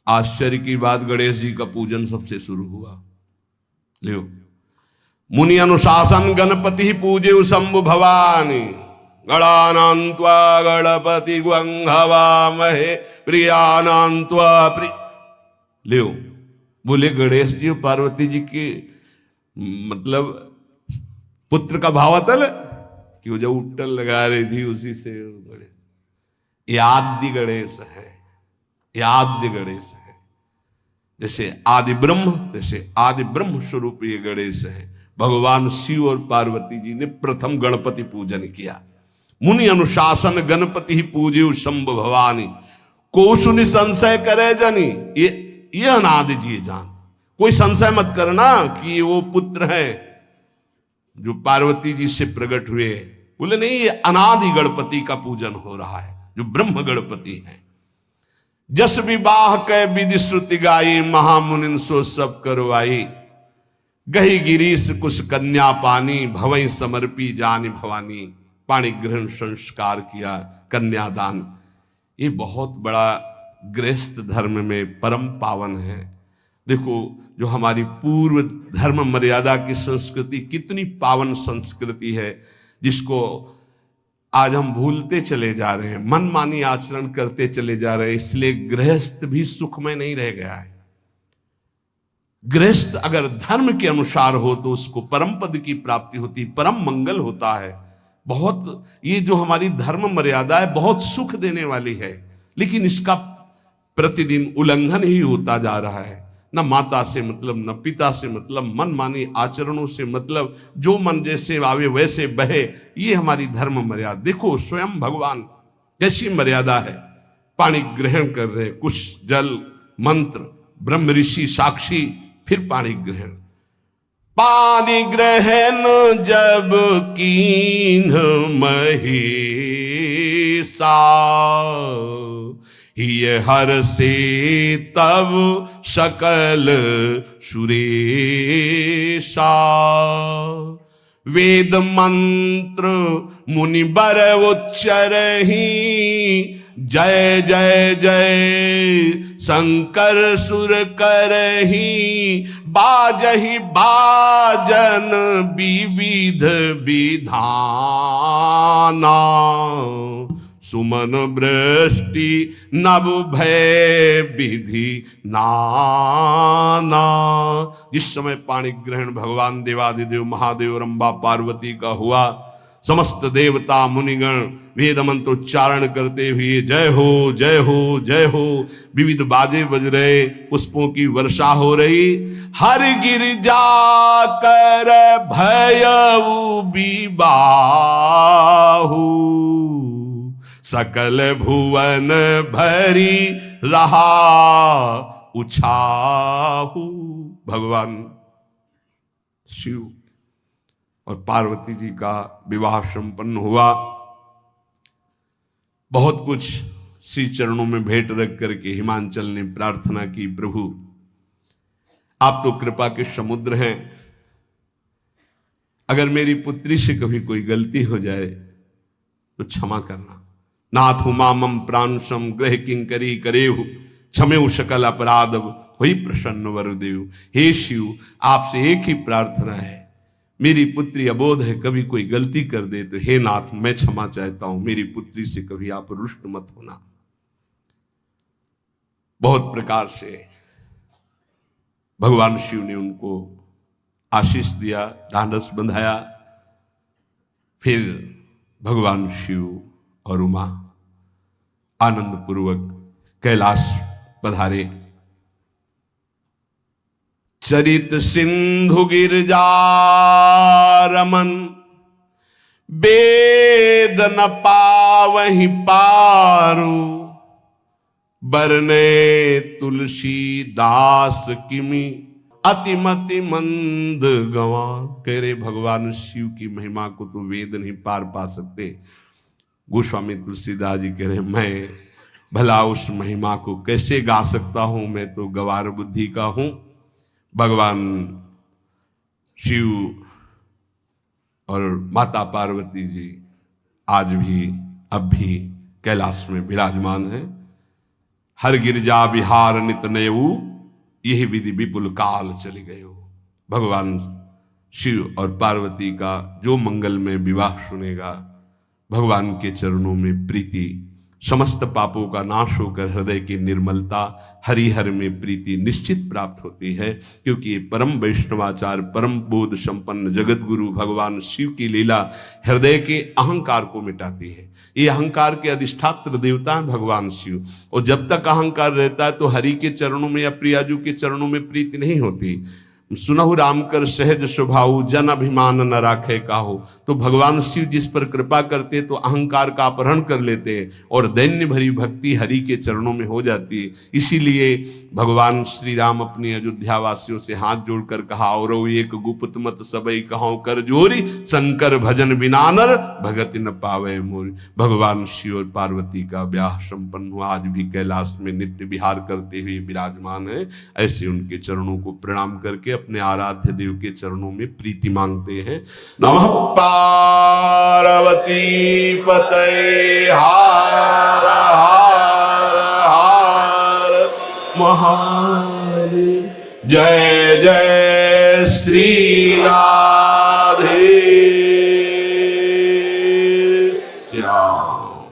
आश्चर्य की बात, गणेश जी का पूजन सबसे शुरू हुआ। लियो, मुनि अनुशासन गणपति पूजे शंभु भवानी, गणानान्त्वा गणपति ग्वंघवामहे प्रियानान्त्वा प्रिय। लियो, बोले गणेश जी पार्वती जी के मतलब पुत्र का भावातल, कि वो जो उट्टल लगा रही थी उसी से गणेश, ये आदि गणेश है, ये आद्य गणेश है। जैसे आदि ब्रह्म, जैसे आदि ब्रह्म स्वरूप ये गणेश है। भगवान शिव और पार्वती जी ने प्रथम गणपति पूजन किया। मुनि अनुशासन गणपति ही पूजे शंभु भवानी, कोसुनि संशय करे जनी, ये अनादि जी जान, कोई संशय मत करना कि वो पुत्र है जो पार्वती जी से प्रकट हुए। बोले नहीं, ये अनादि गणपति का पूजन हो रहा है, जो ब्रह्म गणपति है। जस विवाह कै विधि श्रुति गाई, महामुनिन सो सब करवाई। गही गिरीश कुश कन्या पानी, भवई समर्पी जानी भवानी। पाणी ग्रहण संस्कार किया, कन्यादान। ये बहुत बड़ा गृहस्थ धर्म में परम पावन है। देखो, जो हमारी पूर्व धर्म मर्यादा की संस्कृति कितनी पावन संस्कृति है, जिसको आज हम भूलते चले जा रहे हैं, मनमानी आचरण करते चले जा रहे हैं। इसलिए गृहस्थ भी सुखमय नहीं रह गया है। गृहस्थ अगर धर्म के अनुसार हो तो उसको परम पद की प्राप्ति होती, परम मंगल होता है। बहुत, ये जो हमारी धर्म मर्यादा है बहुत सुख देने वाली है, लेकिन इसका प्रतिदिन उल्लंघन ही होता जा रहा है। न माता से मतलब, न पिता से मतलब, मनमानी आचरणों से मतलब, जो मन जैसे आवे वैसे बहे, ये हमारी धर्म मर्यादा। देखो स्वयं भगवान कैसी मर्यादा है, पानी ग्रहण कर रहे, कुछ जल मंत्र, ब्रह्म ऋषि साक्षी, फिर पानी ग्रहण। पानी ग्रहण जब कीन महेशा, ये हर से तब सकल सुरेशा। वेद मंत्र मुनि बर उच्चरहि, जय जय जय शंकर सुर करहि, बाजहि बाजन विविध विधाना, सुमन वृष्टि नभ भय विधि नाना। जिस समय पाणी ग्रहण भगवान देवादिदेव महादेव रंबा पार्वती का हुआ, समस्त देवता मुनिगण वेद मंत्र उच्चारण करते हुए जय हो जय हो जय हो, विविध बाजे बज रहे, पुष्पों की वर्षा हो रही। हर गिरजा कर भयउ विबाहु, सकल भुवन भरी रहा उछाहु। भगवान शिव और पार्वती जी का विवाह संपन्न हुआ। बहुत कुछ श्री चरणों में भेंट रख करके हिमांचल ने प्रार्थना की, प्रभु आप तो कृपा के समुद्र हैं, अगर मेरी पुत्री से कभी कोई गलती हो जाए तो क्षमा करना। नाथ मामम प्रांशम ग्रह किंकरी करेहु, क्षमेउ सकल अपराध हुई प्रसन्न वरुदेव। हे शिव, आपसे एक ही प्रार्थना है, मेरी पुत्री अबोध है, कभी कोई गलती कर दे तो हे नाथ मैं क्षमा चाहता हूं, मेरी पुत्री से कभी आप रुष्ट मत होना। बहुत प्रकार से भगवान शिव ने उनको आशीष दिया, ढांढस बंधाया। फिर भगवान शिव और उमा आनंद पूर्वक कैलाश पधारे। चरित सिंधु गिरजा रमन, वेद न पावहि पारू, बरने तुलसी दास किमि अतिमति मंद गवा। कह रहे भगवान शिव की महिमा को तो वेद नहीं पार पा सकते। गोस्वामी तुलसीदास जी कह रहे मैं भला उस महिमा को कैसे गा सकता हूं, मैं तो गवार बुद्धि का हूं। भगवान शिव और माता पार्वती जी आज भी अब भी कैलाश में विराजमान है। हर गिरजा विहार नित नयऊ, यही विधि विपुल काल चले गए हो। भगवान शिव और पार्वती का जो मंगल में विवाह सुनेगा, भगवान के चरणों में प्रीति, समस्त पापों का नाश होकर हृदय की निर्मलता, हरिहर में प्रीति निश्चित प्राप्त होती है। क्योंकि ये परम वैष्णवाचार, परम बोध संपन्न जगत गुरु भगवान शिव की लीला हृदय के अहंकार को मिटाती है। ये अहंकार के अधिष्ठात्र देवता है भगवान शिव, और जब तक अहंकार रहता है तो हरि के चरणों में या प्रियाजू के चरणों में प्रीति नहीं होती। सुनहु राम कर सहज स्वभाव, जन अभिमान न राखे काहू। तो भगवान शिव जिस पर कृपा करते तो अहंकार का अपहरण कर लेते और दैन्य भरी भक्ति हरि के चरणों में हो जाती है। इसीलिए भगवान श्री राम अपनी अयोध्या वासियों से हाथ जोड़कर कहा, और एक गुप्त मत सबई कहो कर जोरी, शंकर भजन बिना नर भगति न पावे मोरी। भगवान शिव और पार्वती का ब्याह संपन्न हुआ, आज भी कैलाश में नित्य विहार करते हुए विराजमान है। ऐसे उनके चरणों को प्रणाम करके अपने आराध्य देव के चरणों में प्रीति मांगते हैं। नमः पार्वती पतये हार हार हार महादेव। जय जय श्री राम।